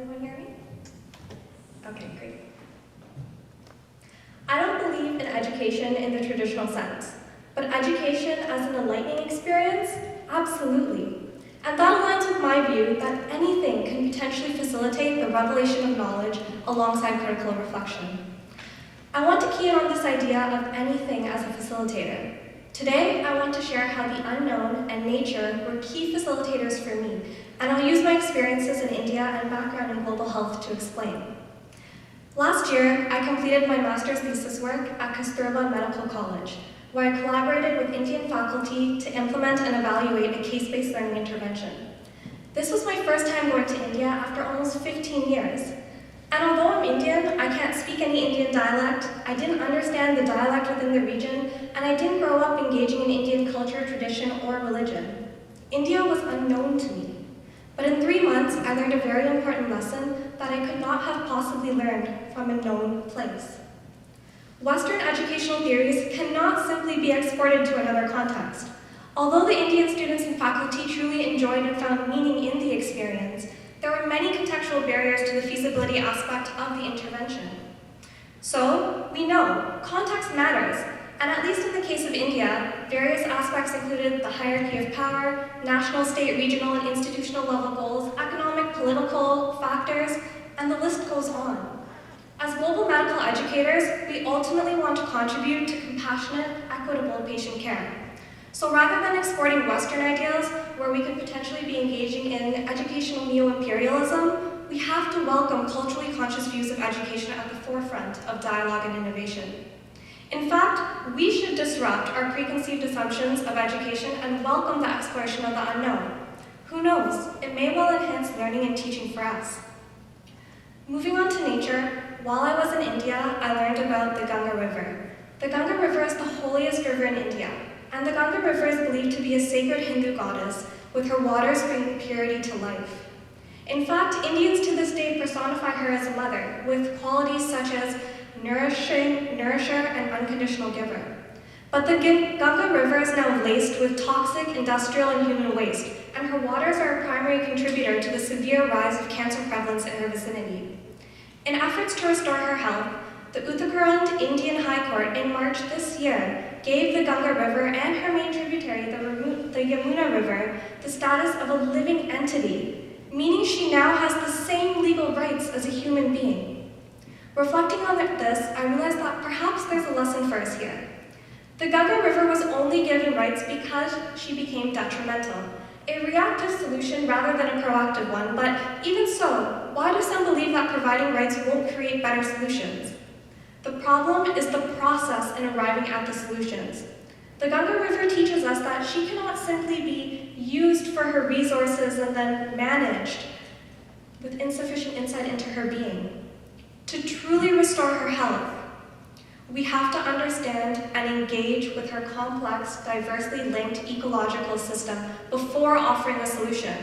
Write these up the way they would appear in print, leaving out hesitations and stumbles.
everyone hear me? Okay, great. I don't believe in education in the traditional sense, but education as an enlightening experience, absolutely. And that aligns with my view that anything can potentially facilitate the revelation of knowledge alongside critical reflection. I want to key in on this idea of anything as a facilitator. Today, I want to share how the unknown and nature were key facilitators for me, and I'll use my experiences in India and background in global health to explain. Last year, I completed my master's thesis work at Kasturba Medical College, where I collaborated with Indian faculty to implement and evaluate a case-based learning intervention. This was my first time going to India after almost 15 years. And although I'm Indian, I can't speak any Indian dialect, I didn't understand the dialect within the region, and I didn't grow up engaging in Indian culture, tradition, or religion. India was unknown to me. But in 3 months, I learned a very important lesson that I could not have possibly learned from a known place. Western educational theories cannot simply be exported to another context. Although the Indian students and faculty truly enjoyed and found meaning in the experience, there were many contextual barriers to the feasibility aspect of the intervention. So, we know context matters, and at least in the case of India, various aspects included the hierarchy of power, national, state, regional, and institutional level goals, economic, political factors, and the list goes on. As global medical educators, we ultimately want to contribute to compassionate, equitable patient care. So rather than exporting Western ideals, where we could potentially be engaging in educational neo-imperialism, we have to welcome culturally conscious views of education at the forefront of dialogue and innovation. In fact, we should disrupt our preconceived assumptions of education and welcome the exploration of the unknown. Who knows, it may well enhance learning and teaching for us. Moving on to nature, while I was in India, I learned about the Ganga River. The Ganga River is the holiest river in India, and the Ganga River is believed to be a sacred Hindu goddess, with her waters bringing purity to life. In fact, Indians to this day personify her as a mother, with qualities such as nourisher, and unconditional giver. But the Ganga River is now laced with toxic industrial and human waste, and her waters are a primary contributor to the severe rise of cancer prevalence in her vicinity. In efforts to restore her health, the Uttarakhand Indian High Court in March this year gave the Ganga River and her main tributary, the Yamuna River, the status of a living entity, meaning she now has the same legal rights as a human being. Reflecting on this, I realized that perhaps there's a lesson for us here. The Ganga River was only given rights because she became detrimental, a reactive solution rather than a proactive one, but even so, why do some believe that providing rights won't create better solutions? The problem is the process in arriving at the solutions. The Ganga River teaches us that she cannot simply be used for her resources and then managed with insufficient insight into her being. To truly restore her health, we have to understand and engage with her complex, diversely linked ecological system before offering a solution.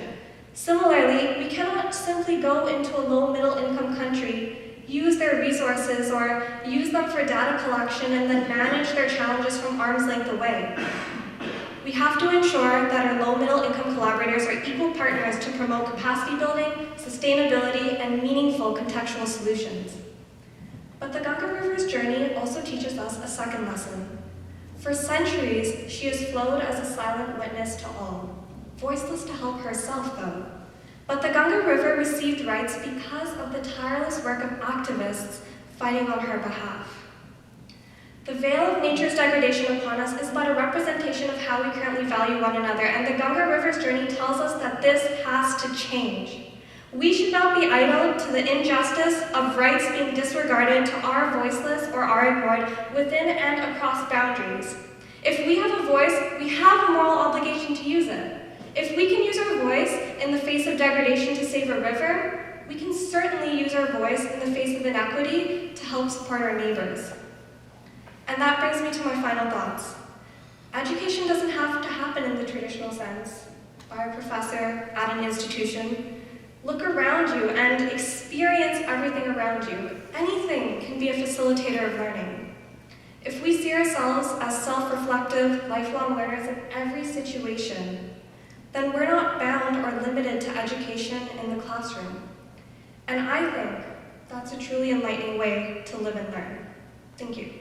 Similarly, we cannot simply go into a low-middle income country, use their resources or use them for data collection and then manage their challenges from arm's length away. We have to ensure that our low-middle income collaborators are equal partners to promote capacity building, sustainability, and meaningful contextual solutions. But the Ganga River's journey also teaches us a second lesson. For centuries, she has flowed as a silent witness to all, voiceless to help herself though. But the Ganga River received rights because of the tireless work of activists fighting on her behalf. The veil of nature's degradation upon us is but a representation of how we currently value one another, and the Ganga River's journey tells us that this has to change. We should not be idle to the injustice of rights being disregarded to our voiceless or are ignored within and across boundaries. If we have a voice, we have a moral obligation to use it. If we can use our voice in the face of degradation to save a river, we can certainly use our voice in the face of inequity to help support our neighbors. And that brings me to my final thoughts. Education doesn't have to happen in the traditional sense, by a professor at an institution. Look around you and experience everything around you. Anything can be a facilitator of learning. If we see ourselves as self-reflective, lifelong learners in every situation, then we're not bound or limited to education in the classroom. And I think that's a truly enlightening way to live and learn. Thank you.